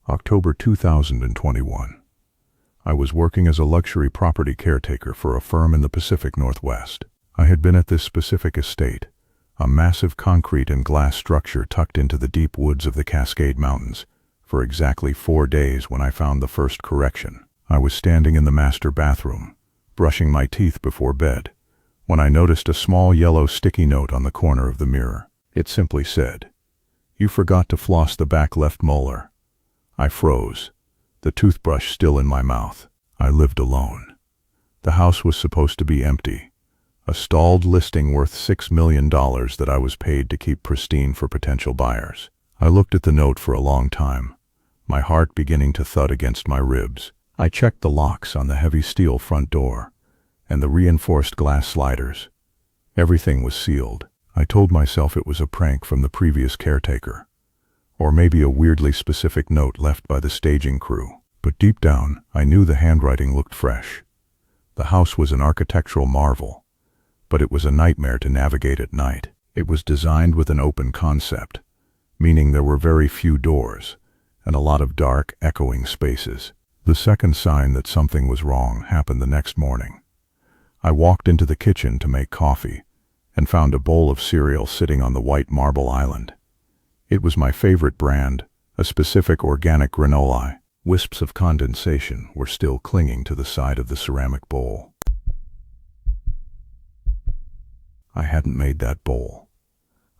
October 2021. I was working as a luxury property caretaker for a firm in the Pacific Northwest. I had been at this specific estate, a massive concrete and glass structure tucked into the deep woods of the Cascade Mountains, for exactly 4 days when I found the first correction. I was standing in the master bathroom, brushing my teeth before bed, when I noticed a small yellow sticky note on the corner of the mirror. It simply said, "You forgot to floss the back left molar." I froze, the toothbrush still in my mouth. I lived alone. The house was supposed to be empty, a stalled listing worth $6 million that I was paid to keep pristine for potential buyers. I looked at the note for a long time, my heart beginning to thud against my ribs. I checked the locks on the heavy steel front door and the reinforced glass sliders. Everything was sealed. I told myself it was a prank from the previous caretaker, or maybe a weirdly specific note left by the staging crew. But deep down, I knew the handwriting looked fresh. The house was an architectural marvel, but it was a nightmare to navigate at night. It was designed with an open concept, meaning there were very few doors and a lot of dark, echoing spaces. The second sign that something was wrong happened the next morning. I walked into the kitchen to make coffee and found a bowl of cereal sitting on the white marble island. It was my favorite brand, a specific organic granola. Wisps of condensation were still clinging to the side of the ceramic bowl. I hadn't made that bowl.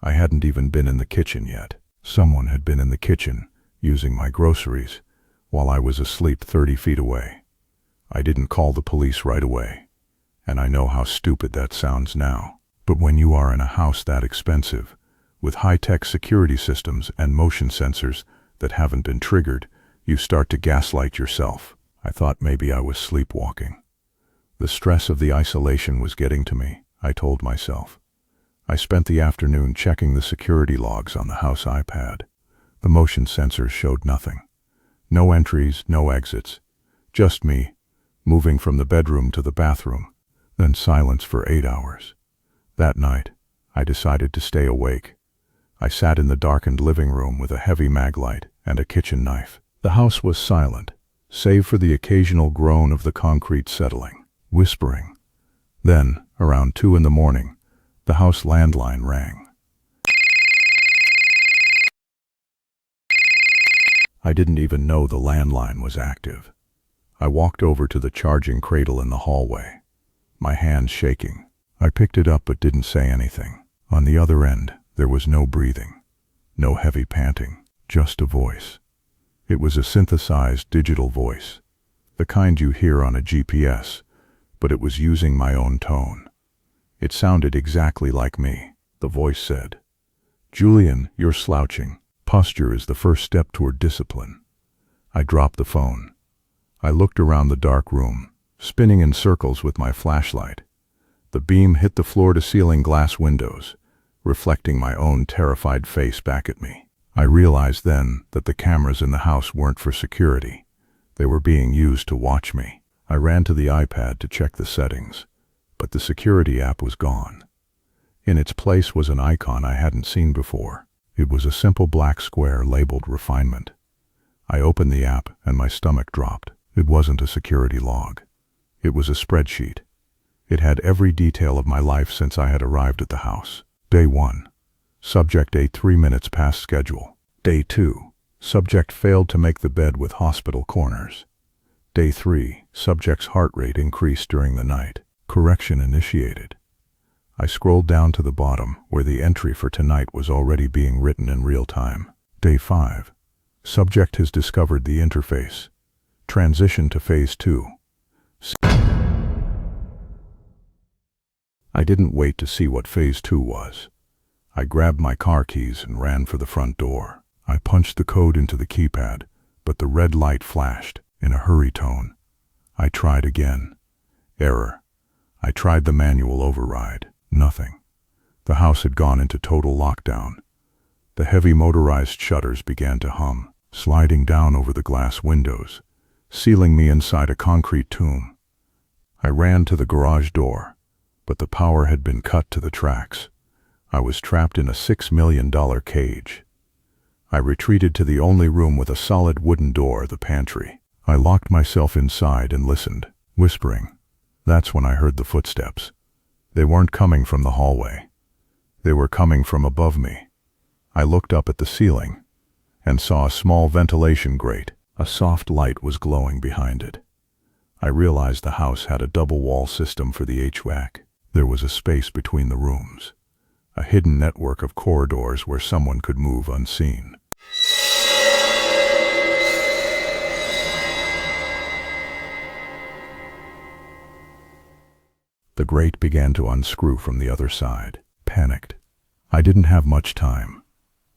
I hadn't even been in the kitchen yet. Someone had been in the kitchen, using my groceries, while I was asleep 30 feet away. I didn't call the police right away, and I know how stupid that sounds now. But when you are in a house that expensive, with high-tech security systems and motion sensors that haven't been triggered, you start to gaslight yourself. I thought maybe I was sleepwalking. The stress of the isolation was getting to me, I told myself. I spent the afternoon checking the security logs on the house iPad. The motion sensors showed nothing. No entries, no exits. Just me, moving from the bedroom to the bathroom, then silence for 8 hours. That night, I decided to stay awake. I sat in the darkened living room with a heavy mag light and a kitchen knife. The house was silent, save for the occasional groan of the concrete settling, whispering. Then, around 2 in the morning, the house landline rang. I didn't even know the landline was active. I walked over to the charging cradle in the hallway, my hands shaking. I picked it up but didn't say anything. On the other end, there was no breathing, no heavy panting, just a voice. It was a synthesized digital voice, the kind you hear on a GPS, but it was using my own tone. It sounded exactly like me. The voice said, "Julian, you're slouching. Posture is the first step toward discipline." I dropped the phone. I looked around the dark room, spinning in circles with my flashlight. The beam hit the floor-to-ceiling glass windows, reflecting my own terrified face back at me. I realized then that the cameras in the house weren't for security. They were being used to watch me. I ran to the iPad to check the settings, but the security app was gone. In its place was an icon I hadn't seen before. It was a simple black square labeled Refinement. I opened the app and my stomach dropped. It wasn't a security log. It was a spreadsheet. It had every detail of my life since I had arrived at the house. Day 1. Subject ate 3 minutes past schedule. Day 2. Subject failed to make the bed with hospital corners. Day 3. Subject's heart rate increased during the night. Correction initiated. I scrolled down to the bottom, where the entry for tonight was already being written in real time. Day 5. Subject has discovered the interface. Transition to phase 2. I didn't wait to see what phase 2 was. I grabbed my car keys and ran for the front door. I punched the code into the keypad, but the red light flashed in a hurry tone. I tried again. Error. I tried the manual override. Nothing. The house had gone into total lockdown. The heavy motorized shutters began to hum, sliding down over the glass windows, sealing me inside a concrete tomb. I ran to the garage door, but the power had been cut to the tracks. I was trapped in a $6 million cage. I retreated to the only room with a solid wooden door, the pantry. I locked myself inside and listened, whispering. That's when I heard the footsteps. They weren't coming from the hallway. They were coming from above me. I looked up at the ceiling and saw a small ventilation grate. A soft light was glowing behind it. I realized the house had a double wall system for the HVAC. There was a space between the rooms, a hidden network of corridors where someone could move unseen. The grate began to unscrew from the other side. Panicked. I didn't have much time.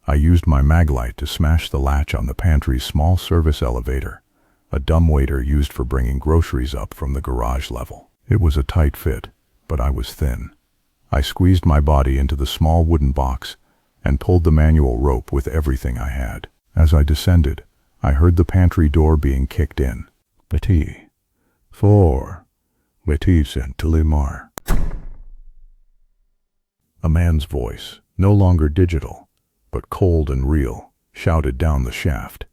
I used my maglite to smash the latch on the pantry's small service elevator, a dumbwaiter used for bringing groceries up from the garage level. It was a tight fit, but I was thin. I squeezed my body into the small wooden box and pulled the manual rope with everything I had. As I descended, I heard the pantry door being kicked in. Petit. Four. Petit Saint-Limar. A man's voice, no longer digital, but cold and real, shouted down the shaft.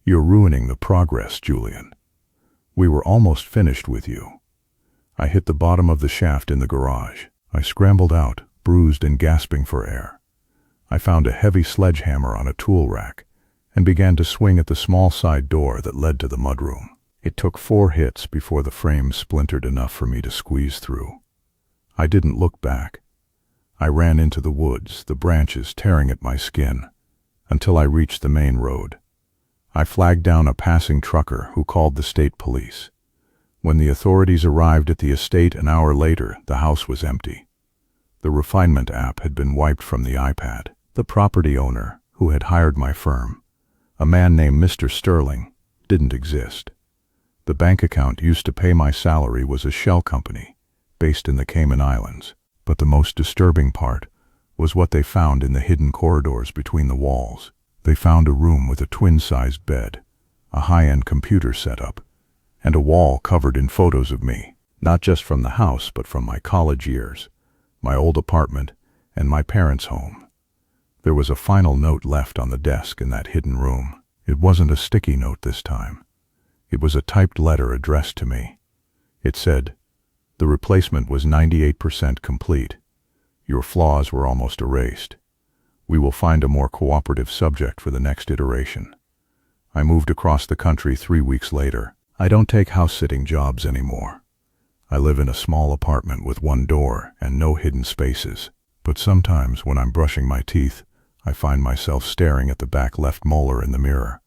You're ruining the progress, Julian. We were almost finished with you. I hit the bottom of the shaft in the garage. I scrambled out, bruised and gasping for air. I found a heavy sledgehammer on a tool rack and began to swing at the small side door that led to the mudroom. It took 4 hits before the frame splintered enough for me to squeeze through. I didn't look back. I ran into the woods, the branches tearing at my skin, until I reached the main road. I flagged down a passing trucker who called the state police. When the authorities arrived at the estate an hour later, the house was empty. The Refinement app had been wiped from the iPad. The property owner, who had hired my firm, a man named Mr. Sterling, didn't exist. The bank account used to pay my salary was a shell company based in the Cayman Islands. But the most disturbing part was what they found in the hidden corridors between the walls. They found a room with a twin-sized bed, a high-end computer setup, and a wall covered in photos of me, not just from the house but from my college years, my old apartment, and my parents' home. There was a final note left on the desk in that hidden room. It wasn't a sticky note this time. It was a typed letter addressed to me. It said, "The replacement was 98% complete. Your flaws were almost erased. We will find a more cooperative subject for the next iteration." I moved across the country 3 weeks later. I don't take house-sitting jobs anymore. I live in a small apartment with 1 door and no hidden spaces. But sometimes when I'm brushing my teeth, I find myself staring at the back left molar in the mirror,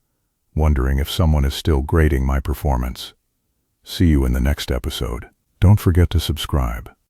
wondering if someone is still grading my performance. See you in the next episode. Don't forget to subscribe.